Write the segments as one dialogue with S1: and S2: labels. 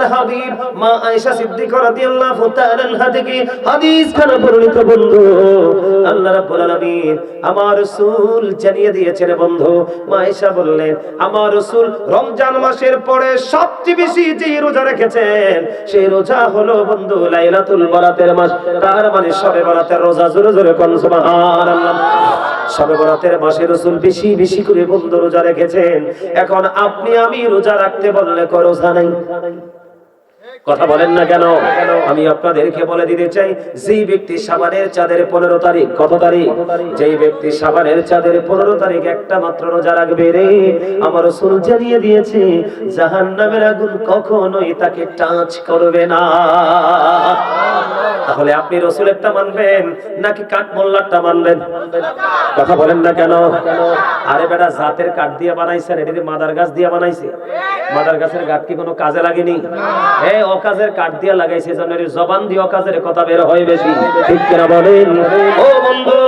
S1: আল্লাহর হাবিব মা আয়েশা সিদ্দিকা রাদিয়াল্লাহু তাআলা আনহা থেকে হাদিস খানা বর্ণিত বন্ধু, আল্লাহ রাব্বুল আলামিন আমার রাসূল জানিয়ে দিয়েছেন বন্ধু। মা আয়েশা বললেন আমার রাসূল রমজান মাসের পরে সবচেয়ে বেশি যে রোজা রেখেছেন সেই রোজা হলো বন্ধু লাইলাতুল বরাতের মাস, তার মানে শবে বরাতের রোজা। জোরে জোরে কোন সুবহানাল্লাহ। শবে বরাতের মাসে রাসূল বেশি বেশি করে বন্ধু রোজা রেখেছেন। এখন আপনি আমি রোজা রাখতে বললে কো রোজা নাই? কথা বলেন না কেন? আমি আপনাদেরকে বলে দিতে চাই, যেই ব্যক্তি শাবানের চাঁদের 15 তারিখ, কত তারিখ? যেই ব্যক্তি শাবানের চাঁদের 15 তারিখ একটা মাত্র রোজা রাখবে রে, আমার রাসূল জানিয়ে দিয়েছে জাহান্নামের আগুন কখনোই তাকে টাচ করবে না। তাহলে আপনি রাসূলেরটা মানবেন নাকি কাঠ মোল্লারটা মানবেন? কথা বলেন না কেন? আরে বেটা, জাতের কাঠ দিয়ে বানাইছেন, এটা কি মাদার গাছ দিয়ে বানাইছে? মাদার গাছের কাঠ কি কোনো কাজে লাগেনি? অকাজের কাঠ দিয়ে লাগাইছে, জন্য জবান দিয়ে অকাজের কথা বের হয় বেশি। ঠিক কিনা বলেন? ও বন্ধু,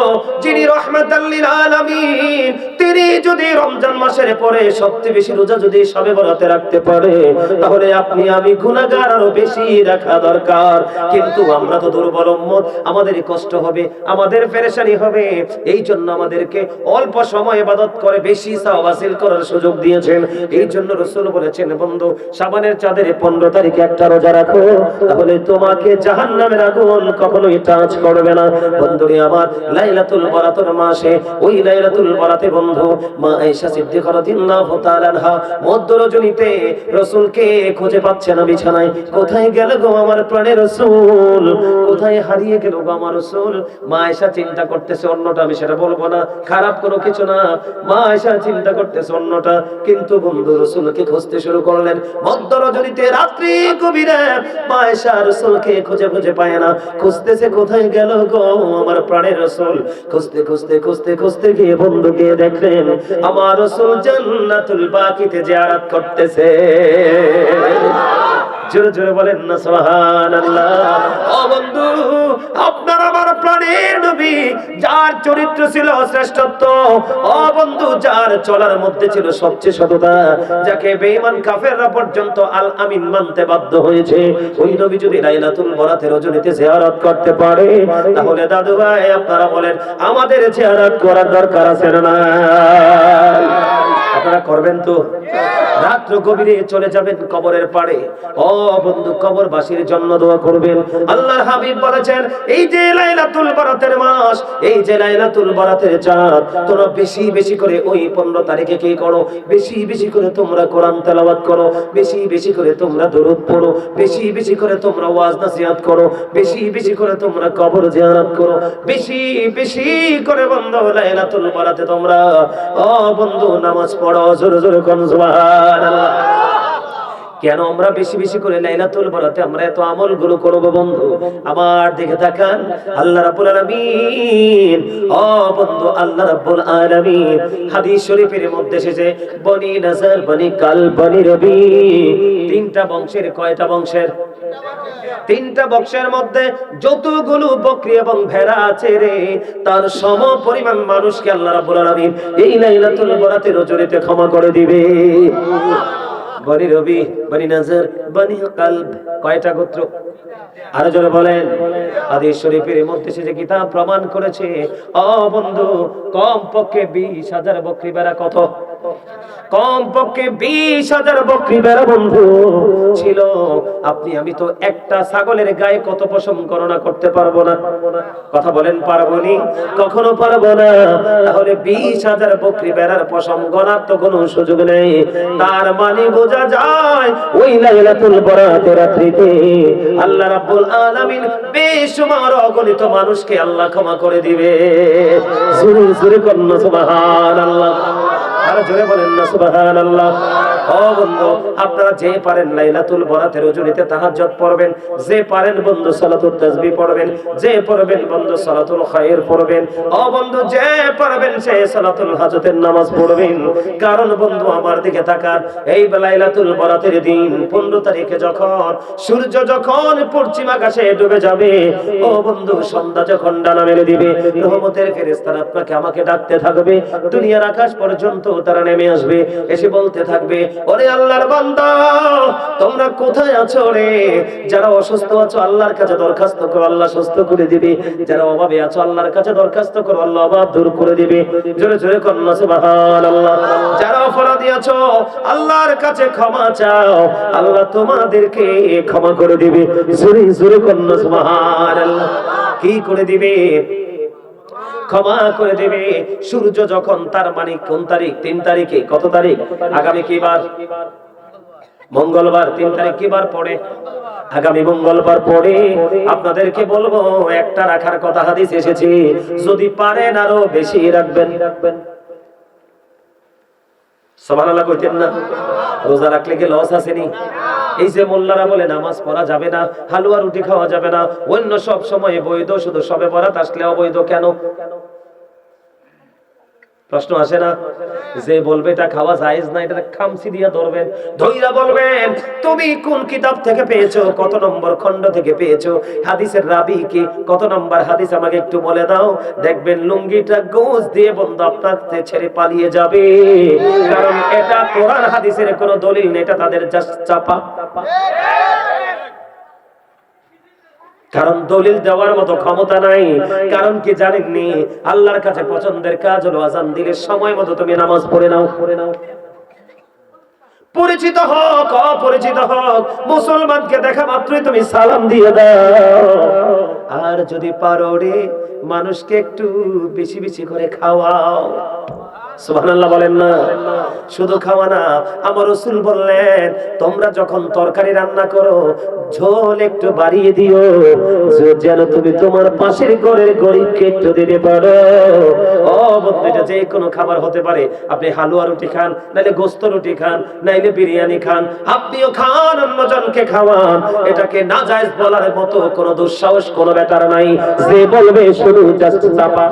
S1: যিনি রাহমাতাল লিল আলামিন, তিনি যদি রমজান মাসের পরে সবচেয়ে বেশি রোজা যদি শবে বরাতে রাখতে পারে, তাহলে আপনি আমি গুনাহগার আরো বেশি রাখা দরকার। কিন্তু আমরা তো দুর্বল উম্মত, আমাদের কষ্ট হবে, আমাদের পেরেশানি হবে। এই জন্য আমাদেরকে অল্প সময় ইবাদত করে বেশি সওয়াব হাসিল করার সুযোগ দিয়েছেন। এই জন্য রাসূল বলেছেন বন্ধু শাবানের চাঁদের 15 তারিখে একটা রোজা রাখো, তাহলে তোমাকে জাহান্নামের আগুন কখনোই টাচ করবে না। বন্ধুরে আমার, লাইলাতুল বরাতের মাসে ওই লাইলাতুল বরাতে বন্ধু মা আয়েশা সিদ্দিকা রাদিয়াল্লাহু তাআলা আনহা মধ্য রজনীতে রাসূলকে খুঁজে পাচ্ছে না বিছানায়। কোথায় গেল গো আমার প্রাণের রাসূল? কোথায় হারিয়ে গেল গো আমার রাসূল? মা আয়েশা চিন্তা করতেছে অন্যটা, আমি সেটা বলবো না, খারাপ কোনো কিছু না। মা আয়েশা চিন্তা করতেছে অন্যটা, কিন্তু বন্ধু রাসূলকে খুঁজতে শুরু করলেন। মধ্য রজনীতে রাত্রি গভীরে মা আয়েশা রাসূলকে খুঁজে খুঁজে পায় না। খুঁজতেছে কোথায় গেল গো আমার প্রাণের রাসূল। খুঁজতে খুঁজতে খুঁজতে খুঁজতে গিয়ে বন্ধুকে দেখলেন আমার রাসূল জান্নাতুল বাকিতে জিয়ারত করতেছে। জোরে জোরে বলেন না সুবহানাল্লাহ। ও বন্ধু, আপনার আমার প্রাণের নবী, যার চরিত্র ছিল শ্রেষ্ঠত্ব, ও বন্ধু, যার চলার মধ্যে ছিল সবচেয়ে সততা, যাকে বেঈমান কাফেররা পর্যন্ত আল আমিন মানতে বাধ্য হয়েছে, ওই নবী যদি লাইলাতুল বরাতের রজনীতে জিয়ারত করতে পারে, তাহলে দাদু ভাই আপনারা বলেন আমাদের জিয়ারত করার দরকার আছে না? আপনারা করবেন তো? রাত্র গভীরে চলে যাবেন কবরের পাড়ে। ও বন্ধু, কবরবাসীর জন্য দোয়া করবেন। আল্লাহর হাবিব বলেছেন এই যে লাইলাতুল বরাতের মাস, এই যে লাইলাতুল বরাতের চাঁদ, তোমরা বেশি বেশি করে ওই 15 তারিখে কি করো? বেশি বেশি করে তোমরা কোরআন তেলাওয়াত করো, বেশি বেশি করে তোমরা দরুদ পড়ো, বেশি বেশি করে তোমরা ওয়াজ নাসিহত করো, বেশি বেশি করে তোমরা কবর জিয়ারত করো, বেশি বেশি করে বন্ধু লাইলাতুল বরাতে তোমরা ও বন্ধু নামাজ পড়ো। জোরে জোরে কোন সুবহানাল্লাহ। কেন আমরা বেশি বেশি করে লাইলাতুল বরাতে আমরা এত আমলগুলো করব বন্ধু? আমার দিকে তাকান। আল্লাহ রাব্বুল আলামিন, ও বন্ধু, আল্লাহ রাব্বুল আলামিন হাদিস শরীফের মধ্যে এসেছে বনি নাজার, বনি কাল, বনি রবি, তিনটা বংশের, কয়টা বংশের? তিনটা বংশের মধ্যে যতগুলো বকরি এবং ভেড়া আছে রে, তার সম পরিমাণ মানুষকে আল্লাহ রাব্বুল আলামিন এই লাইলাতুল বরাতের রজনীতে ক্ষমা করে দিবে। বনি রবি, বনি নাজার, বনি কালব, কয়টা গোত্র? আরো জোরে বলেন। হাদিস শরীফের মধ্যে যে কিতাব প্রমাণ করেছে, ও বন্ধু, কম পক্ষে 20,000 বকরি ভেড়া। কত? কম পক্ষে 20,000 বকরি ভেড়া বন্ধু ছিল। আপনি আমি তো একটা ছাগলের গায়ে কত পশম গণনা করতে পারবো না। কথা বলেন, পারবো নি? কখনো পারবো না। তাহলে 20,000 বকরি ভেড়ার পশম গণার তো কোনো সুযোগ নেই। তার মানে বোঝা যায় ওই লাইলাতুল বরাতের রাত্রিতে আল্লাহ রাব্বুল আলামিন বেশুমার অগণিত মানুষকে আল্লাহ ক্ষমা করে দিবে। জোরে জোরে বলেন সুবহানাল্লাহ। আর জোরে বলেন না সুবহানাল্লাহ। ও বন্ধু, আপনারা যে পারেন লাইলাতুল বরাতের রজনীতে তাহাজ্জুদ পড়বেন, যে পারেন বন্ধু সালাতুত তাসবিহ পড়বেন, যে পড়বেন বন্ধু সালাতুল খায়র পড়বেন, ও বন্ধু যে পারবেন সে সালাতুল হাজতের নামাজ পড়বেন। কারণ বন্ধু আমার দিকে তাকান, এই লাইলাতুল বরাতের দিন 15 তারিখে যখন সূর্য যখন পশ্চিম আকাশে ডুবে যাবে, ও বন্ধু সন্ধ্যা যখন ডানা মেলে দিবে, রহমতের ফেরেশতারা আপনাকে আমাকে ডাকতে থাকবে। দুনিয়ার আকাশ পর্যন্ত তারা নেমে আসবে, এসে বলতে থাকবে ওরে আল্লাহর বান্দা তোমরা কোথায় আছো রে? যারা অসুস্থ আছো আল্লাহর কাছে দরখাস্ত করো, আল্লাহ সুস্থ করে দিবে। যারা অভাবে আছো আল্লাহর কাছে দরখাস্ত করো, আল্লাহ অভাব দূর করে দিবে। জোরে জোরে কন্যা সুবহানাল্লাহ। যারা অপরাধী আছো আল্লাহর কাছে ক্ষমা চাও, আল্লাহ তোমাদেরকে ক্ষমা করে দিবে। জোরে জোরে কন্যা সুবহানাল্লাহ। কি করে দিবে? ক্ষমা করে দেবে। সূর্য যখন তার মানে কোন তারিখ? 3 তারিখে। কত তারিখ? আগামী কি বার? মঙ্গলবার। 3 তারিখ কি বার পড়ে? আগামী মঙ্গলবার পড়ে। আপনাদেরকে বলবো একটা রাখার কথা হাদিস এসেছে, যদি পারেন আরো বেশি রাখবেন। সুবহানাল্লাহ কইতেন না? রোজা রাখলে কি লস আসেনি? এই যে মোল্লারা বলে নামাজ পড়া যাবে না, হালুয়া রুটি খাওয়া যাবে না, অন্য সব সময় বৈধ, শুধু শবে বরাত আসলে অবৈধ কেন? প্রশ্ন আসে না? যে বলবে এটা খাওয়া জায়েজ না, এটা খামসি দিয়া ধরবেন, ধইরা বলবেন তুমি কোন কিতাব থেকে পেয়েছো, কত নম্বর খণ্ড থেকে পেয়েছো, হাদিসের রাবি কি, কত নম্বর হাদিস আমাকে একটু বলে দাও। দেখবেন লুঙ্গিটা গোজ দিয়ে বন্ধু আপনাকে ছেড়ে পালিয়ে যাবে, কারণ এটা কোরআন হাদিসের কোনো দলিল নেই, এটা তাদের জাস্ট চাপা। কারণ দলিল দেওয়ার মতো ক্ষমতা নাই। কারণ কি জানেননি? আল্লাহর কাছে পছন্দের কাজ হলো আজান দিলে সময় মতো তুমি নামাজ পড়ে নাও। পরিচিত হোক অপরিচিত হোক, মুসলমানকে দেখা মাত্রই তুমি সালাম দিয়ে দাও। আর যদি পারো রে মানুষকে একটু বেশি বেশি করে খাওয়াও। সুবহানাল্লাহ বলেন না? শুধু খাওয়া না, আমার রাসূল বললেন তোমরা যখন তরকারি রান্না করো ঝোল একটু বাড়িয়ে দিও, যেন তুমি তোমার পাশের ঘরের গরিবকে একটু দিতে পারো। ও বন্ধু, এটা যে কোনো খাবার হতে পারে। আপনি হালুয়া রুটি খান, নাইলে গোস্ত রুটি খান, নাইলে বিরিয়ানি খান, আপনিও খান, অন্যজনকে খাওয়ান, এটাকে নাজায়েজ বলার মতো কোনো দুঃসাহস কোনো ব্যাপার নাই। যে বলবে শুধু জাস্ট চাপা।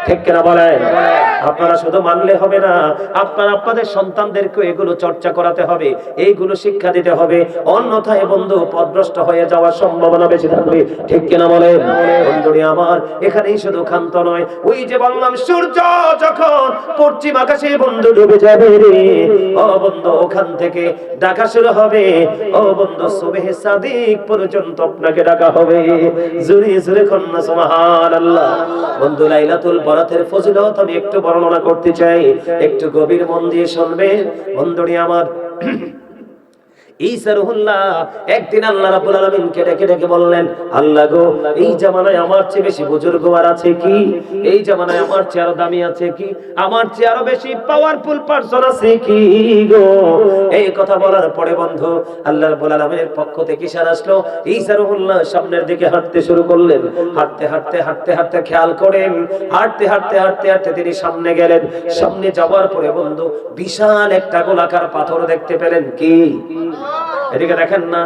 S1: ঠিক কিনা বলেন? আপনারা শুধু মানলে হবে না, আপনারা আপনাদের সন্তানদেরকে এগুলো চর্চা করাতে হবে, এইগুলো শিক্ষা দিতে হবে, অন্যথায় বন্ধু পথভ্রষ্ট হয়ে যাওয়ার সম্ভাবনা বেশি থাকবে। ঠিক কিনা বলেন? বন্ধুরি আমার, এখানেই শুধু ক্ষান্ত নয়, ওই যে বললাম সূর্য যখন পশ্চিম আকাশে বন্ধু ডুবে যাবে রে, ও বন্ধু ওখান থেকে ডাকা শুরু হবে, ও বন্ধু সুবহে সাদিক পর্যন্ত আপনাকে ডাকা হবে। জোরে জোরে কন্যা সুবহানাল্লাহ। বন্ধু লাইলাতুল বরাতের ফজিলত আমি একটু বর্ণনা করতে চাই, একটু গভীর মন দিয়ে শুনবেন বন্ধুরি আমার। ঈসা রুহুল্লাহ একদিন আল্লাহ রাব্বুল আলামিনকে ডেকে ডেকে বললেন, আল্লাহ গো, এই জামানায় আমার চেয়ে বেশি বুজুর্গ আর আছে কি? এই জামানায় আমার চেয়ে আরো দামি আছে কি? আমার চেয়ে আরো বেশি পাওয়ারফুল পারসন আছে কি গো? এই কথা বলার পরে বন্ধু আল্লাহ রাব্বুল আলামিনের পক্ষ থেকে ইশারা আসলো, ঈসা রুহুল্লাহ সামনের দিকে হাঁটতে শুরু করলেন। হাঁটতে হাঁটতে হাঁটতে হাঁটতে খেয়াল করেন, হাঁটতে হাঁটতে হাঁটতে হাঁটতে তিনি সামনে গেলেন। সামনে যাওয়ার পরে বন্ধু বিশাল একটা গোলাকার পাথর দেখতে পেলেন। কি? এদিকে দেখেন না,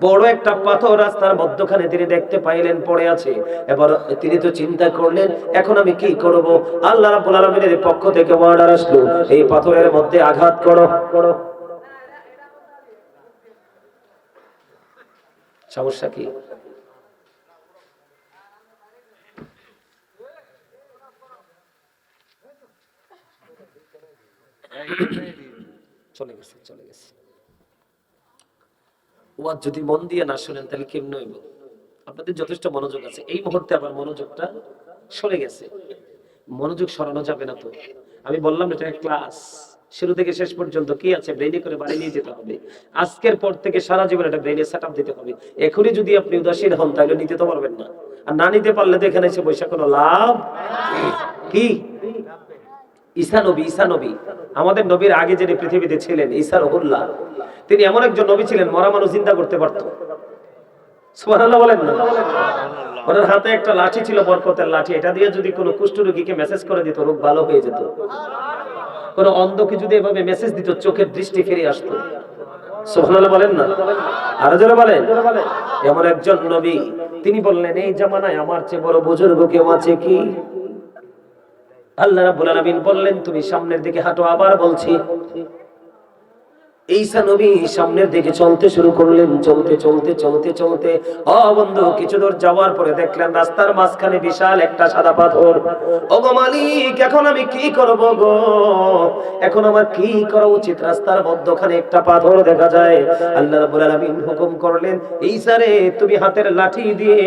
S1: বড় একটা পাথর রাস্তার মধ্যখানে তিনি দেখতে পাইলেন পড়ে আছে। এবার তিনি তো চিন্তা করলেন, এখন আমি কি করব? আল্লাহ রাব্বুল আলামিনের পক্ষ থেকে অর্ডার আসলো, এই পাথরের মধ্যে আঘাত করো। সমস্যা কি? চলে গেছে, চলে গেছে। ওয়াজ যদি মন দিয়ে না শুনেন তাহলে কেমনে হইব? আপনাদের যথেষ্ট মনোযোগ আছে, এই মুহূর্তে আবার মনোযোগটা সরে গেছে। মনোযোগ সরানো যাবে না তো। আমি বললাম এটা ক্লাস, শুরু থেকে শেষ পর্যন্ত কি আছে ব্রেইনে করে বাড়ি নিয়ে যেতে হবে। আজকের পর থেকে সারা জীবন এটা ব্রেইনে সেটআপ দিতে হবে। এখনই যদি আপনি উদাসীন হন তাহলে নিতে তো পারবেন না, আর না নিতে পারলে তো এখানে এসে বসে কোনো লাভ কি? ঈসা নবী, ঈসা নবী আমাদের নবীর আগে যিনি পৃথিবীতে ছিলেন, ঈসা রুহুল্লাহ, তিনি এমন একজন নবী ছিলেন মরা মানুষ চিন্তা করতে পারত। সুবহানাল্লাহ বলেন না? ওনার হাতে একটা লাঠি ছিল, বরকতের লাঠি, এটা দিয়ে যদি কোনো কুষ্ঠ রোগীকে মেসেজ করে দিত রোগ ভালো হয়ে যেত। কোন অন্ধকে যদি এভাবে মেসেজ দিত চোখের দৃষ্টি ফিরে আসতো। সুবহানাল্লাহ বলেন না? আরো জোরে বলেন। এমন একজন নবী, তিনি বললেন এই জামানায় আমার চেয়ে বড় বুজুর্গ কেউ আছে কি? আল্লাহ রাব্বুল আলামিন বললেন তুমি সামনের দিকে হাঁটো। আবার বলছি, ঈসা নবী সামনের দিকে চলতে শুরু করলেন, চলতে চলতে চলতে চলতে বন্ধু কিছু দূর যাওয়ার পরে দেখলেন রাস্তার মাঝখানে বিশাল একটা সাদা পাথর। ও গো মালিক, এখন আমি কি করব গো, এখন আমার কি করা উচিত? রাস্তার মধ্যখানে একটা পাথর দেখা যায়। আল্লাহ রাব্বুল আলামিন হুকুম করলেন, ঈসা রে তুমি হাতের লাঠি দিয়ে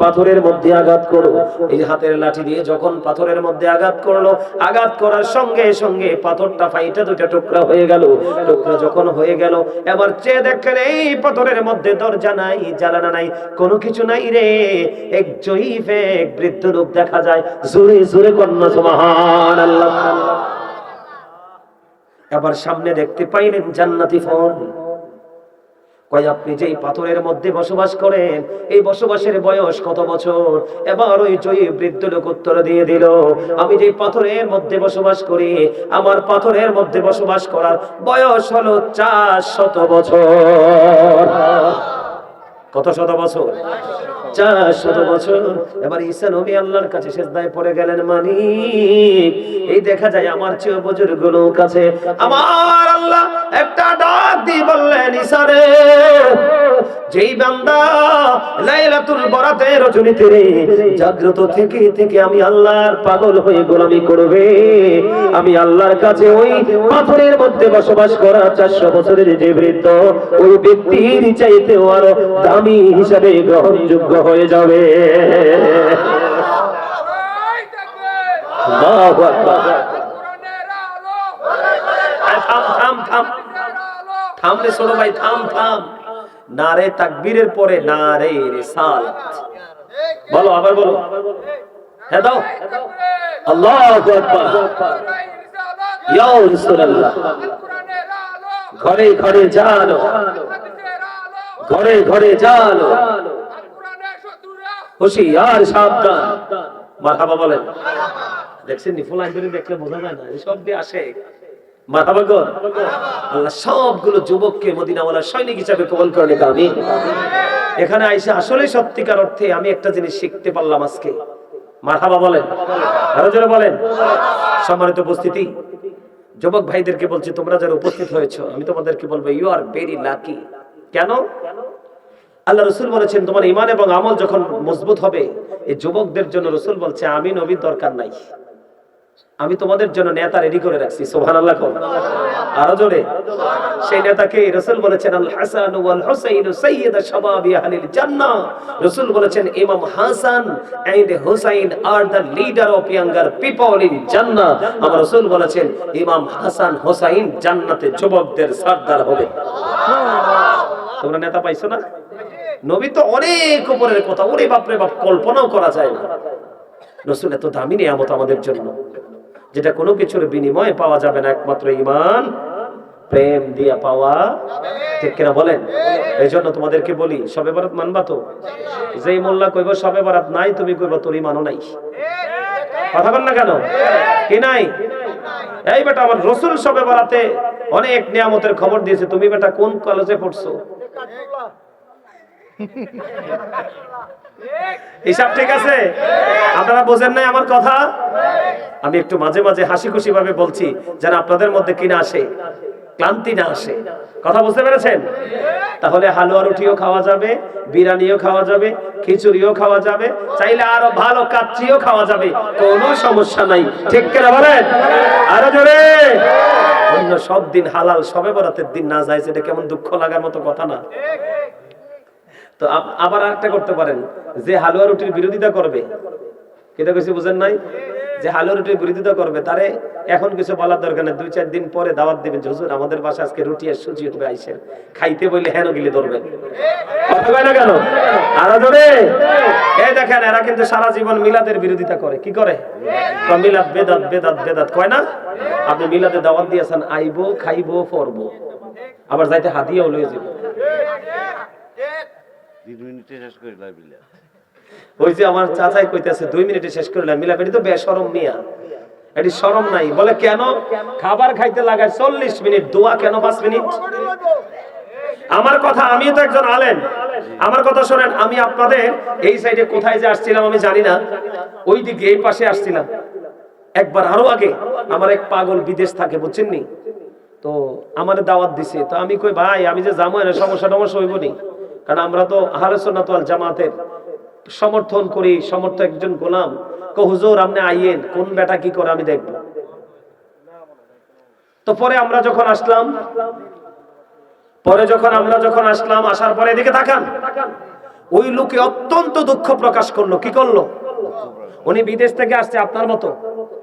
S1: পাথরের মধ্যে আঘাত করো। এই হাতের লাঠি দিয়ে যখন পাথরের মধ্যে আঘাত করলো, আঘাত করার সঙ্গে সঙ্গে পাথরটা ফাইটা দুটো টুকরা হয়ে গেল। টুকরা যখন হয়ে গেল, এবার চেয়ে দেখেন এই পাথরের মধ্যে দরজা নাই, জানালা নাই, কোনো কিছু নাই রে। এক জয়ীফ এক বৃদ্ধ লোক দেখা যায়। জোরে জোরে কন্যা সুবহানাল্লাহ। এবার সামনে দেখতে পাইলেন জান্নাতি ফল। কয় আপনি যেই পাথরের মধ্যে বসবাস করেন, এই বসবাসের বয়স কত বছর? এবার ওই জয়ী বৃদ্ধ লোক উত্তর দিয়ে দিল, আমি যেই পাথরের মধ্যে বসবাস করি, আমার পাথরের মধ্যে বসবাস করার বয়স হলো 400 বছর। কত শত বছর? 400 বছর। এবার ঈসা নবী আল্লাহর কাছে সিজদায় পড়ে গেলেন, মালিক এই দেখা যায় আমার চেয়ে বুজুর্গ লোক আছে। আমার আল্লাহ একটা ডাক দিয়ে বললেন, ঈসা রে, যেই বান্দা লাইলাতুল বরাতের রজনীতে রে জাগ্রত থেকে থেকে আমি আল্লাহর পাগল হয়ে গোলামি করবে, আমি আল্লাহর কাছে ওই পাথরের মধ্যে বসবাস করা 400 বছরের যে বৃদ্ধ, ওই ব্যক্তির চাইতেও আরো দামি হিসাবে গ্রহণযোগ্য হয়ে যাবে। আল্লাহু আকবার। থাম থাম থাম থাম রে ছোট ভাই, থাম থাম। নারে তাকবীরের পরে নারে রিসালাত বলো, আবার বলো। হ্যাঁ দাও। আল্লাহু আকবার। ইয়া রাসূলুল্লাহ। ঘরে ঘরে জানো, ঘরে ঘরে জানো, হুঁশিয়ার সাবধান। মারহাবা বলেন। দেখছেন নি ফুল আইন দেখলে বোঝা যায় না, এসব দিয়ে আসে। মারহাবা গো। আল্লাহ সবগুলো যুবককে মদিনাওয়ালার সৈনিক হিসেবে কবুল করেন। আমিন। এখানে আইসা আসলে সত্যিকার অর্থে আমি একটা জিনিস শিখতে পারলাম আজকে। মারহাবা বলেন, আরো জোরে বলেন। সম্মানিত উপস্থিতি, যুবক ভাইদেরকে বলছি, তোমরা যারা উপস্থিত হয়েছো, আমি তোমাদেরকে বলবো ইউ আর ভেরি লাকি। কেন? আল্লাহ রাসূল বলেছেন তোমার ঈমান এবং আমল যখন মজবুত হবে, এই যুবকদের জন্য রাসূল বলছে আমি নবীর দরকার নাই, আমি তোমাদের জন্য নেতা রেডি করে রাখছি। সুবহানাল্লাহ। আরো জোরে। সেই নেতাকে রাসূল বলেছেন আল হাসান ওয়াল হুসাইন সাইয়্যিদা শাবাবি আহলিল জান্নাহ। রাসূল বলেছেন ইমাম Hasan and Hussain are the leader of younger people in জান্নাহ। আমার রাসূল বলেছেন ইমাম হাসান হুসাইন জান্নাতে যুবকদের সরদার হবে। তোমরা নেতা পাইছো না? নবী তো অনেক উপরের কথা, ওরে বাপ রে বাপ, কল্পনাও করা যায় না। রাসূল এত দামি নিয়ামত আমাদের জন্য, যেটা কোনো কিছুর বিনিময়ে পাওয়া যাবে না, একমাত্র ঈমান প্রেম দিয়া পাওয়া। ঠিক কিনা বলেন? এই জন্য তোমাদেরকে বলি, শবে বরাত মানবা তো? যেই মোল্লা কইব শবে বরাত নাই, তুমি কইবা তোর ঈমানও নাই। কথা বল না কেন? কি নাই? এই বেটা, আমার রাসূল শবে বরাতে অনেক নিয়ামতের খবর দিয়েছে, তুমি বেটা কোন কলেজে পড়ছো? হিসাব ঠিক আছে? আপনারা বোঝেন নাই আমার কথা? আমি একটু মাঝে মাঝে হাসি খুশি ভাবে বলছি, যেন আপনাদের মধ্যে কিনা আসে, ক্লান্তি না আসে। কথা বুঝতে পেরেছেন? তাহলে হালুয়া রুটিও খাওয়া যাবে, বিরিয়ানিও খাওয়া যাবে, খিচুড়িও খাওয়া যাবে, চাইলে আরো ভালো কাচ্চিও খাওয়া যাবে, কোনো সমস্যা নাই। ঠিক কিনা বলেন? আরো জোরে। অন্য সব দিন হালাল, শবে বরাতের দিন না যায়, সেটা কেমন দুঃখ লাগার মতো কথা না? তো আবার আরেকটা করতে পারেন, যে হালুয়া রুটির বিরোধিতা করবে, কেটা কইছি বুঝেন নাই? যে হালুয়া রুটির বিরোধিতা করবে, তারে এখন কিছু বলার দরকার নেই, 2-4 দিন পরে দাওয়াত দিবেন, হুজুর আমাদের বাসায় আজকে রুটি আর সুজি হবে, আইসেন খাইতে বললে হেন গিলে ধরবেন। কথা কয় না কেন? আরো ধরে। এই দেখেন, এরা কিন্তু সারা জীবন মিলাদের বিরোধিতা করে। কি করে? মিলাদ বেদাত, বেদাত বেদাত কয় না? আপনি মিলাদে দাওয়াত দিয়েছেন, আইবো খাইবো পড়বো, আবার যাইতে হাদিয়াও লয়ে যাবো। ওই যে আমার চাচাই কইতেছে 2 মিনিটে শেষ করলাম, মিলাপ। এটি তো বেশরম মিয়া, এটি শরম নাই। বলে কেন? খাবার খাইতে লাগায় 40 মিনিট, দোয়া কেন 5 মিনিট? আমার কথা, আমি তো একজন আলেম, আমার কথা শোনেন। আমি আপনাদের এই সাইডে কোথায় যে আসছিলাম আমি জানি না, ওই দিকে এই পাশে আসছিলাম একবার, আরো আগে। আমার এক পাগল বিদেশ থাকে, বুঝছেন নি? তো আমার দাওয়াত দিছে, তো আমি কই ভাই আমি যে যাবো না, সমস্যা টমস্যা হইব নি, কারণ আমরা তো আহলে সুন্নাত ওয়াল জামাতের সমর্থন করি, সমর্থক একজন গোলাম। হুজুর আপনি আইয়েন, কোন বেটা কি করে আমি দেখব। তো পরে আমরা যখন আসলাম, আসার পরে এদিকে তাকান, ওই লোকে অত্যন্ত দুঃখ প্রকাশ করলো। কি করলো? উনি বিদেশ থেকে আসছে আপনার মতো,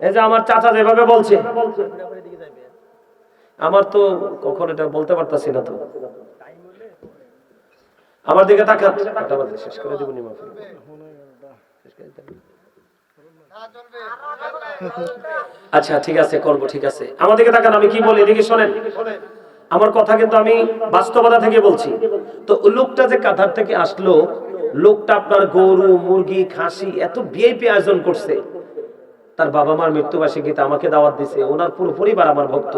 S1: এই যে আমার চাচা যেভাবে বলছে, আমার তো কখন এটা বলতে পারতাছি না। তো আমার দিকে তাকান, শেষ করে দিব নি মাহফিল। আচ্ছা ঠিক আছে, করবো, ঠিক আছে। আমার দিকে তাকান, আমি কি বলি এদিকে শোনেন। আমার কথা কিন্তু আমি বাস্তবতা থেকে বলছি। তো লোকটা যে কাতার থেকে আসলো, লোকটা আপনার গরু, মুরগি, খাসি এত ভিআইপি আয়োজন করছে। তার বাবা মার মৃত্যুবার্ষিকীতে আমাকে দাওয়াত দিছে, ওনার পুরো পরিবার আমার ভক্ত।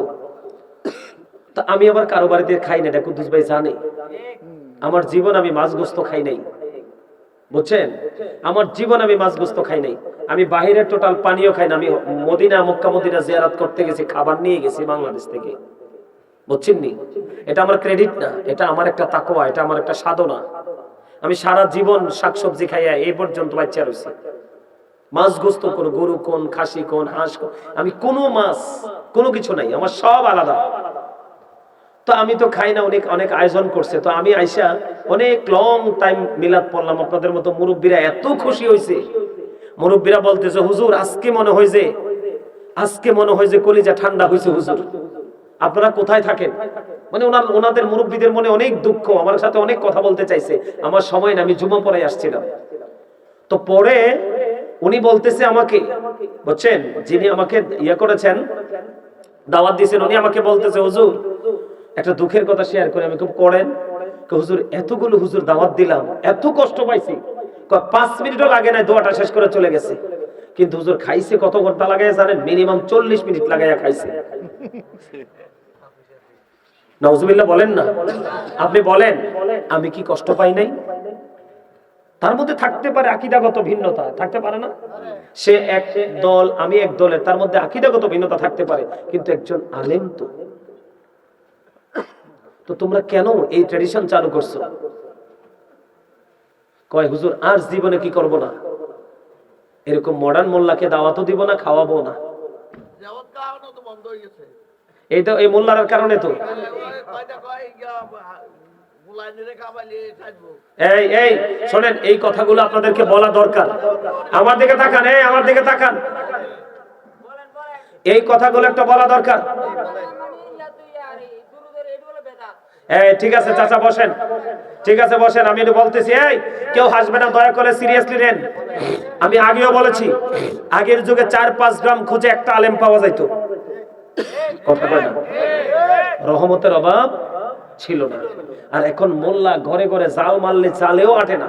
S1: তা আমি আবার কারো বাড়িতে খাই না, এটা কুদ্দুস ভাই জানে। আমার জীবন আমি মাছ গোস্ত খাই নাই, বুঝছেন? আমার জীবন আমি মাছ গোস্ত খাই নাই। আমি বাহিরের টোটাল পানিও খাই না। আমি মদিনা, মক্কা মদিনা জিয়ারত করতে গেছি, খাবার নিয়ে গেছি বাংলাদেশ থেকে, বুঝছেন নি? এটা আমার ক্রেডিট না, এটা আমার একটা তাকওয়া, এটা আমার একটা সাধনা। আমি সারা জীবন শাকসবজি খাইয়া এই পর্যন্ত বাচ্চা রয়েছি। মাছ গোস্ত কোন, গরু কোন, খাসি কোন, হাঁস কোন, আমি কোনো মাছ কোনো কিছু নাই, আমার সব আলাদা। তো আমি তো খাই না, অনেক অনেক আয়োজন করছে। তো আমি আইসা অনেক লং টাইম মিলাদ পড়লাম। আপনাদের মতো মুরব্বীরা এত খুশি হয়েছে, মুরব্বীরা বলতেছে হুজুর আজকে মনে হয় যে কলিজা ঠান্ডা হয়েছে হুজুর, আপনারা কোথায় থাকেন? মানে ওনাদের মুরব্বীদের মনে অনেক দুঃখ, আমার সাথে অনেক কথা বলতে চাইছে। আমার সময় না, আমি জুমা পড়ে আসছিলাম। তো পরে উনি বলতেছে আমাকে, বুঝছেন, যিনি আমাকে ইয়ে করেছেন, দাওয়াত দিয়েছেন, উনি আমাকে বলতেছে হুজুর একটা দুঃখের কথা শেয়ার করে। আমি খুব করেন। হুজুর এতগুলো হুজুর দাওয়াত দিলাম, এত কষ্ট পাইছি, 5 মিনিটও লাগে না, দোয়াটা শেষ করে চলে গেছে। কিন্তু হুজুর খাইছে কত ঘন্টা লাগায় জানেন? মিনিমাম 40 মিনিট লাগাইয়া খাইছে। নাউজুবিল্লাহ বলেন না, আপনি বলেন আমি কি কষ্ট পাই নাই? তার মধ্যে থাকতে পারে আকীদাগত ভিন্নতা, থাকতে পারে না? সে এক দল, আমি এক দলের, তার মধ্যে আকীদাগত ভিন্নতা থাকতে পারে, কিন্তু একজন আলেম তো। তো তোমরা কেন এই ট্র্যাডিশন চালু করছো? কয় হুজুর আর জীবনে কি করব না, এরকম মডার্ন মোল্লাকে দাওয়াতও দিব না, খাওয়াবো না। এই তো এই মোল্লার কারণে তো। এই শোনেন, এই কথাগুলো আপনাদেরকে বলা দরকার। আমার দিকে তাকান, আমার দিকে তাকান, এই কথাগুলো একটা বলা দরকার। ঠিক আছে চাচা বসেন, ঠিক আছে বসেন, আমি একটু বলতেছি। কেউ হাসবে না, দয়া করে সিরিয়াসলি নেন। আমি আগেও বলেছি, আগের যুগে 4-5 গ্রাম খুঁজে একটা আলেম পাওয়া যাইতো। কথা বলেন, রহমতের অভাব ছিল না। আর এখন মোল্লা ঘরে ঘরে জাল মারলে চালেও আটে না,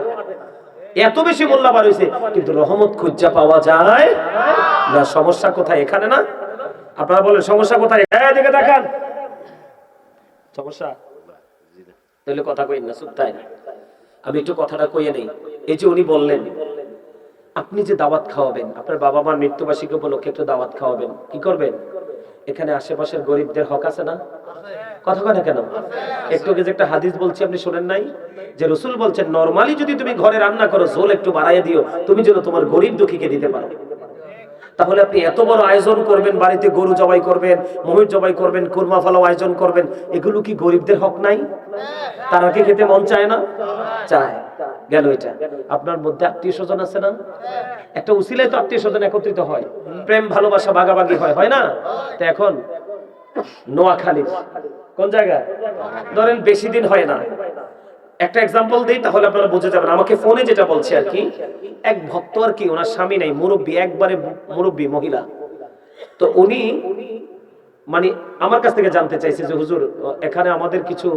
S1: এত বেশি মোল্লা বার হইছে, কিন্তু রহমত খুঁজা পাওয়া যায় না। সমস্যা কোথায়? এখানে না? আপনারা বলেন সমস্যা কোথায়? এদিকে দেখান, সমস্যা তাহলে কথা কই না, চুপ তাই না। আমি একটু কথাটা কইয়ে নেই। এই যে উনি বললেন আপনি যে দাওয়াত খাওয়াবেন, আপনার বাবা মার মৃত্যুবার্ষিকী উপলক্ষে একটু দাওয়াত খাওয়াবেন, কি করবেন? এখানে আশেপাশের গরিবদের হক আছে না? কথা কয় না কেন? একটু আগে যে একটা হাদিস বলছি আপনি শোনেন নাই, যে রাসূল বলছেন নরমালি যদি তুমি ঘরে রান্না করো, ঝোল একটু বাড়াইয়া দিও, তুমি যেন তোমার গরিব দুঃখীকে দিতে পারো। তাহলে আপনি এত বড় আয়োজন করবেন, বাড়িতে গরু জবাই করবেন, মহিষ জবাই করবেন, কুরমা ফালাও আয়োজন করবেন, এগুলো কি গরিবদের হক নাই? তারা কি খেতে মন চায় না? চায়। গেল এটা। আপনার মধ্যে আত্মীয় স্বজন আছে না? একটা উসিলায় তো আত্মীয় স্বজন একত্রিত হয়, প্রেম ভালোবাসা ভাগাভাগি হয়, হয় না? তো এখন নোয়াখালী কোন জায়গায় ধরেন বেশি দিন হয় না, একটা এক্সাম্পল দেই তাহলে আপনারা বুঝে যাবেন। আমাকে ফোনে যেটা বলছে আর কি, এক ভক্ত আর কি, ওনার স্বামী নাই, মুরব্বী, একবারে মুরব্বী মহিলা। তো উনি মানে আমার কাছ থেকে জানতে চাইছে যে হুজুর এখানে আমাদের কিছু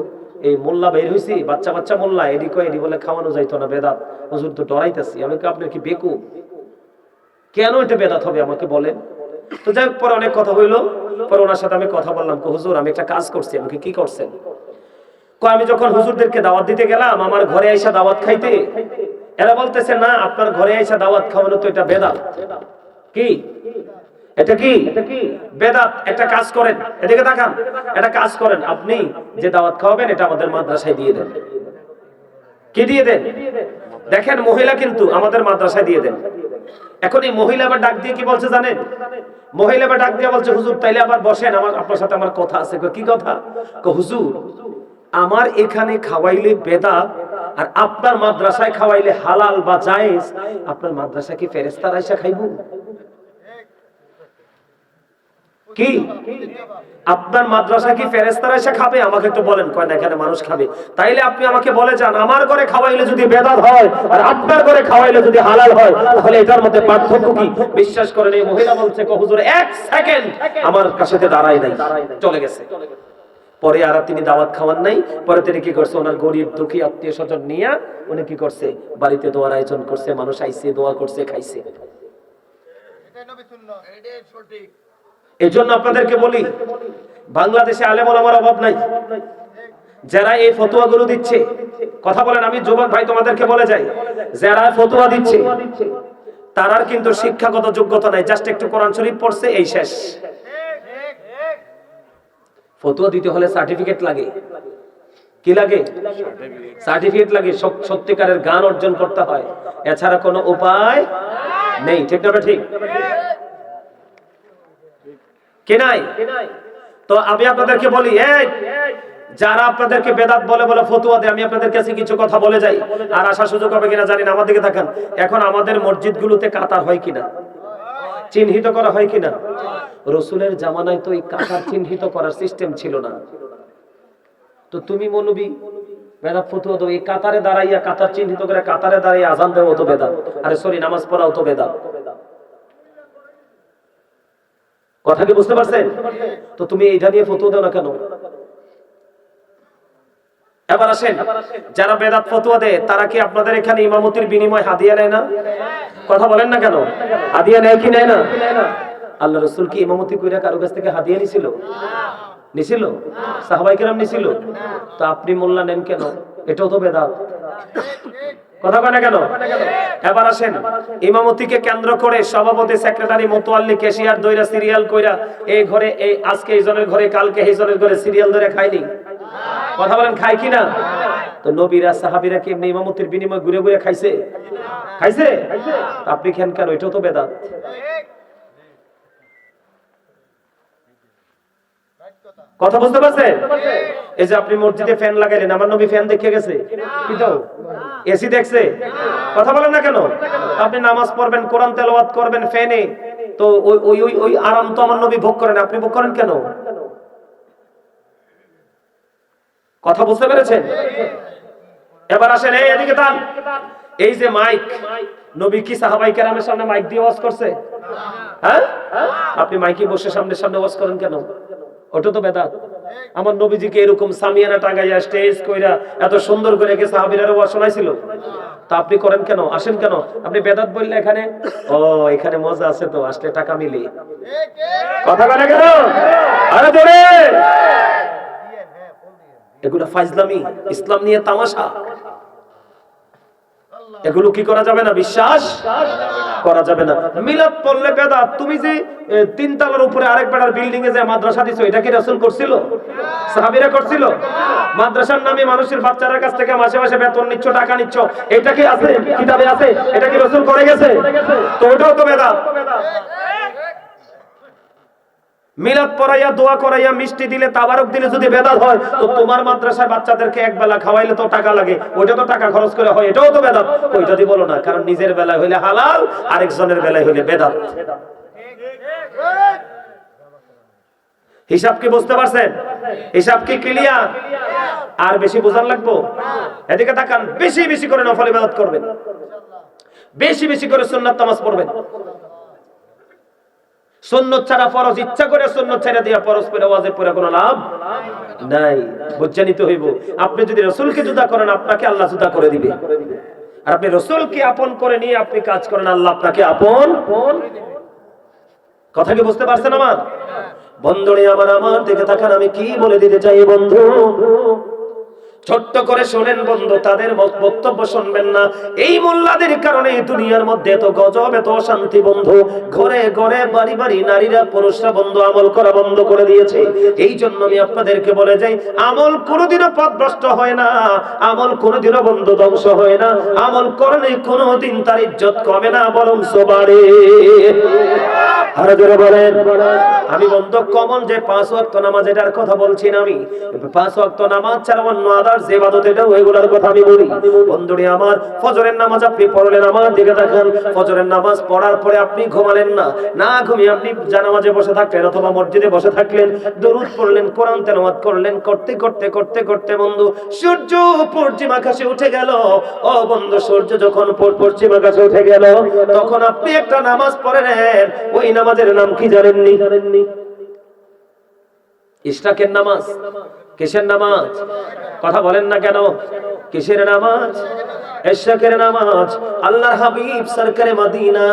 S1: এই মোল্লা বের হইছি, বাচ্চা বাচ্চা মোল্লা, এডি কয় এডি বলে খাওয়ানো যাইতো না, বেদাত। হুজুর তো ডরাইতেছি। আমি কি আপনার কি বেকুব? কেন এটা বেদাত হবে আমাকে বলেন। তো যাই হোক, পরে অনেক কথা হইলো। পরে ওনার সাথে আমি কথা বললাম, হুজুর আমি একটা কাজ করছি। আমাকে কি করছেন? আমি যখন হুজুরদেরকে দাওয়াত দিতে গেলাম, আমার ঘরে আইসা দাওয়াত খাইতে, এরা বলতেছে না আপনার ঘরে আইসা দাওয়াত খাওয়ানো তো এটা বেদাত। কি এটা কি বেদাত। একটা কাজ করেন, এদিকে তাকান, একটা কাজ করেন, আপনি যে দাওয়াত খাওয়াবেন এটা আমাদের মাদ্রাসায় দিয়ে দেন। কি দিয়ে দেন? দেখেন মহিলা কিন্তু আমাদের মাদ্রাসায় দিয়ে দেন। এখন এই মহিলা আবার ডাক দিয়ে কি বলছে জানেন? মহিলা আবার ডাক দিয়ে বলছে, হুজুর তাইলে আবার বসেন, আপনার সাথে আমার কথা আছে। কি কথা? হুজুর আমার এখানে খাওয়াইলে বেদাত, আর আপনার মাদ্রাসায় খাওয়াইলে হালাল বা জায়েজ। আপনার মাদ্রাসা কি ফেরেশতারা এসে খাইব? কি আপনার মাদ্রাসা কি ফেরেশতারা এসে খাবে? আমাকে একটু বলেন। কয় না, এখানে মানুষ খাবে। তাইলে আপনি আমাকে বলে যান, আমার ঘরে খাওয়াইলে যদি বেদাত হয় আর আপনার ঘরে খাওয়াইলে যদি হালাল হয়, তাহলে এটার মধ্যে পার্থক্য কি? বিশ্বাস করেন এই মহিলা বলছে, হুজুর এক সেকেন্ড আমার কাছে দাঁড়াই নাই, চলে গেছে। পরে আর তিনি দাওয়াত খাওয়ান নাই। পরে তিনি কি করছে, ওনার গরিব দুঃখী আত্মীয় স্বজন নিয়ে উনি কি করছে, বাড়িতে দোয়ার আয়োজন করছে, মানুষ আইছে, দোয়া করছে, খাইছে। এই জন্য আপনাদেরকে বলি, বাংলাদেশে আলেম ওলামার অভাব নাই। যারা এই ফতোয়াগুলো দিচ্ছে, কথা বলেন, আমি যুবক ভাই তোমাদেরকে বলে যাই, যারা ফতোয়া দিচ্ছে তারার কিন্তু শিক্ষাগত যোগ্যতা নাই, জাস্ট একটু কোরআন শরীফ পড়ছে, এই শেষ। ফতোয়া দিতে হলে সার্টিফিকেট লাগে। কি লাগে? সার্টিফিকেট লাগে। সত্যিকারের জ্ঞান অর্জন করতে হয়, এছাড়া কোনো উপায় নেই। ঠিক না? ঠিক কি নাই? তো আমি আপনাদেরকে বলি, যারা আপনাদেরকে বেদাত বলে বলে ফতোয়া দেয়, আমি আপনাদের কাছে কিছু কথা বলে যাই, আর আসার সুযোগ হবে কিনা জানি না। আমার দিকে তাকান, এখন আমাদের মসজিদগুলোতে কাতার হয় কিনা, চিহ্নিত করা হয় কিনা? রাসূলের জামানায় তো এই কাতার চিহ্নিত করার সিস্টেম ছিল না। তো তুমি মৌলবি বেদাত ফতোয়া দাও, এই কাতারে দাঁড়াইয়া কাতার চিহ্নিত করে কাতারে দাঁড়াইয়া আযান দেওয়া তো বেদাত, আরে সরি নামাজ পড়াও তো বেদাত। কথা কি বুঝতে পারছেন? তো তুমি এইটা নিয়ে ফতোয়া দাও না কেন? এবার আসেন, যারা বেদাত ফতোয়া দেয় তারা কি আপনাদের এখানে ইমামতির বিনিময়ে হাদিয়া নেয় না? কথা বলেন না কেন? হাদিয়া নেয় কি নেয় না? আল্লাহ রাসূল কি ইমামতি কইরা কারো কাছ থেকে হাদিয়া নিছিল? নিছিল? সাহাবায়ে কেরাম নিছিল? তো আপনি মোল্লা নেন কেন? এটাও তো বেদাত। কথা কয় না কেন? এবার আসেন, ইমামতিকে কেন্দ্র করে সভাপতি, সেক্রেটারি, মুতাওয়াল্লি, ক্যাশিয়ার দইরা সিরিয়াল কইরা এই ঘরে, এই আজকে এই জনের ঘরে, কালকে এই জনের ঘরে সিরিয়াল ধরে খায়নি? কথা বলেন, খায় কিনা? তো নবীরা সাহাবীরা কি এমনি ইমামতির বিনিময়ে ঘুরে ঘুরে খাইছে? খাইছে? আপনি খান কেন? এটাও তো বেদাত। কথা বুঝতে পারছেন? এই যে আপনি মসজিদে ফ্যান লাগাইলেন, আমার নবী ফ্যান দেখে গেছে? কি দাও এসি দেখছে? কথা বলেন না কেন? আপনি নামাজ পড়বেন, কোরআন তেলাওয়াত করবেন ফ্যানে, তো ওই ওই ওই ওই আরাম তো আমার নবী ভোগ করেন, আপনি ভোগ করেন কেন? কথা বুঝতে পেরেছেন? এবার আসেন, এই এদিকে তান। এই যে মাইক, নবী কি সাহাবায়ে কেরামের সামনে মাইক দিয়ে ওয়াজ করছে? হ্যাঁ? আপনি মাইকে বসে সামনে সামনে ওয়াজ করেন কেন? ওটা তো বেদাত। আমার নবীজিকে এরকম সামিয়ানা টাঙ্গাইয়া স্টেজ কইরা এত সুন্দর করে কি সাহাবীরা ওয়াজ শোনাইছিল? তা আপনি করেন কেন? আসেন কেন? আপনি বেদাত বললে এখানে, ও এখানে মজা আছে, তো আসলে টাকা মিলে। কথা বলে কেন? আরে জোরে! এগুলো ফাজলামি, ইসলাম নিয়ে তামাশা। এগুলো কি করা যাবে না? বিশ্বাস করা যাবে না। মিলাদ পড়লে বেদাত। তুমি যে 3 তলার উপরে আরেক বেড়ার বিল্ডিং এ যে মাদ্রাসা দিছো, এটা কি রাসূল করছিল? সাহাবীরা করছিল? মাদ্রাসার নামে মানুষের বাচ্চাদের কাছ থেকে মাসে মাসে বেতন নিচ্ছ, টাকা নিচ্ছ, এটা কি আছে? কিতাবে আছে? এটা কি রাসূল করে গেছে? তো ওটাও তো বেদাত। মিলাদ পড়াইয়া, দোয়া করাইয়া, মিষ্টি দিলে, তাবারক দিলে যদি বেদাত হয়, তো তোমার মাদ্রাসায় বাচ্চাদেরকে এক বেলা খাওয়াইলে তো টাকা লাগে, ওইটা তো টাকা খরচ করে হয়, এটাও তো বেদাত। ওইটা দি বলো না, কারণ নিজের বেলায় হইলে হালাল, আরেকজনের বেলায় হইলে বেদাত। হিসাব কি বুঝতে পারছেন? হিসাব কি ক্লিয়ার? আর বেশি বোঝার লাগবো? এদিকে তাকান, বেশি বেশি করে নফল ইবাদত করবেন, বেশি বেশি করে সুন্নাত নামাজ পড়বেন। সুন্নাত ছাড়া ফরজ, ইচ্ছা করে সুন্নাত ছেড়ে দিয়া ফরজ পড়ে ওয়াজিব পড়ে কোনো লাভ নাই। বুঝে নিতে হইব, আপনি যদি রাসূলকে জুদা করেন, আপনাকে আল্লাহ জুদা করে দিবে। আর আপনি রাসূলকে আপন করে নিয়ে আপনি কাজ করেন, আল্লাহ আপনাকে আপন। কথা কি বুঝতে পারছেন আমার বন্ধুরে? আমার দিকে তাকান, আমি কি বলে দিতে চাই বন্ধু? ছোট্ট করে শোনেন বন্ধু, তাদের বক্তব্য শুনবেন না। এই মোল্লাদের কারণে দুনিয়ার মধ্যে এত গজব, এত অশান্তি বন্ধু। ঘরে ঘরে বাড়ি বাড়ি নারীরা পুরুষরা বন্ধু আমল করা বন্ধ করে দিয়েছে। এই জন্য আমি আপনাদেরকে বলে যাই, আমল কোনোদিনও পথভ্রষ্ট হয় না, আমল কোনোদিনও বন্ধু ধ্বংস হয় না। আমল করলে কোনোদিন তার ইজ্জত কমে না, বরং বাড়ে। আরো জোরে বলেন। আমি বন্ধু কমন যে 5 ওয়াক্ত নামাজ, এটার কথা বলছি না। আমি 5 ওয়াক্ত নামাজ ছাড়া অন্য আদার্স যে ইবাদত, এটাও এগুলোর কথা আমি বলি। বন্ধুরে আমার, ফজরের নামাজ আপনি পড়লেন, আমার দিকে তাকান। ফজরের নামাজ পড়ার পরে আপনি ঘুমালেন না, না ঘুমিয়ে আপনি জানামাজে বসে থাকলেন অথবা মসজিদে বসে থাকলেন, দরুদ পড়লেন, কোরআন তেলাওয়াত করলেন, করতে করতে করতে করতে বন্ধু সূর্য পশ্চিম আকাশে উঠে গেল। ও বন্ধু, সূর্য যখন পশ্চিম আকাশে উঠে গেল, তখন আপনি একটা নামাজ পড়লেন। ওই নামাজের নাম কি জানেননি? ইশরাকের নামাজ। কিসের নামাজ? কথা বলেন না কেন? কিসের নামাজ? ইশরাকের নামাজ। আল্লাহর হাবিব সরকারে মদিনা,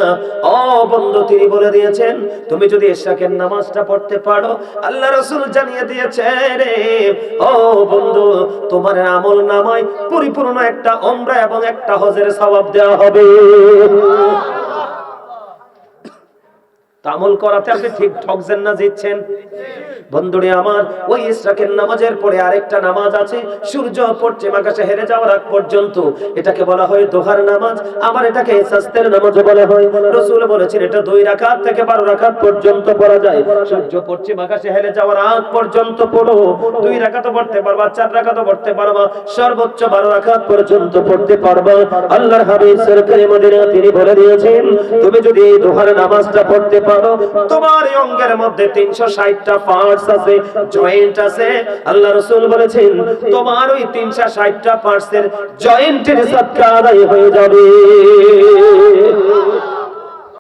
S1: ও বন্ধু, তিনি বলে দিয়েছেন, তুমি যদি ইশরাকের নামাজটা পড়তে পারো, আল্লাহ রাসূল জানিয়ে দিয়েছেন রে ও বন্ধু, তোমার আমল নামায় পরিপূর্ণ একটা উমরা এবং একটা হজের সওয়াব দেওয়া হবে। আমল করাতে আপনি ঠিক ঠকছেন না, জিতছেন। বন্ধুরে আমার, ওই ইশরাকের নামাজের পরে আরেকটা নামাজ আছে, সূর্য পশ্চিম আকাশে হেরে যাওয়ার আগ পর্যন্ত। এটাকে বলা হয় দোহার নামাজ, আবার এটাকে সাস্তের নামাজ বলা হয়। রাসূল বলেছেন এটা 2 রাকাত থেকে 12 রাকাত পর্যন্ত পড়া যায়। সূর্য পশ্চিম আকাশে হেরে যাওয়ার আগ পর্যন্ত পড়ো। 2 রাকাতও পড়তে পারবা, 4 রাকাতও পড়তে পারবা, সর্বোচ্চ 12 রাকাত পর্যন্ত পড়তে পারবা। আল্লাহর হাবিব সরকারে মদিনা তিনি বলে দিয়েছেন, তুমি যদি এই দোহার নামাজটা পড়তে পারো, তোমার এই অঙ্গের মধ্যে 360টা পার্টস আছে, জয়েন্ট আছে। আল্লাহ রাসূল বলেছেন তোমার ওই 360টা পার্টসের জয়েন্টের সাদকা আদায় হয়ে যাবে।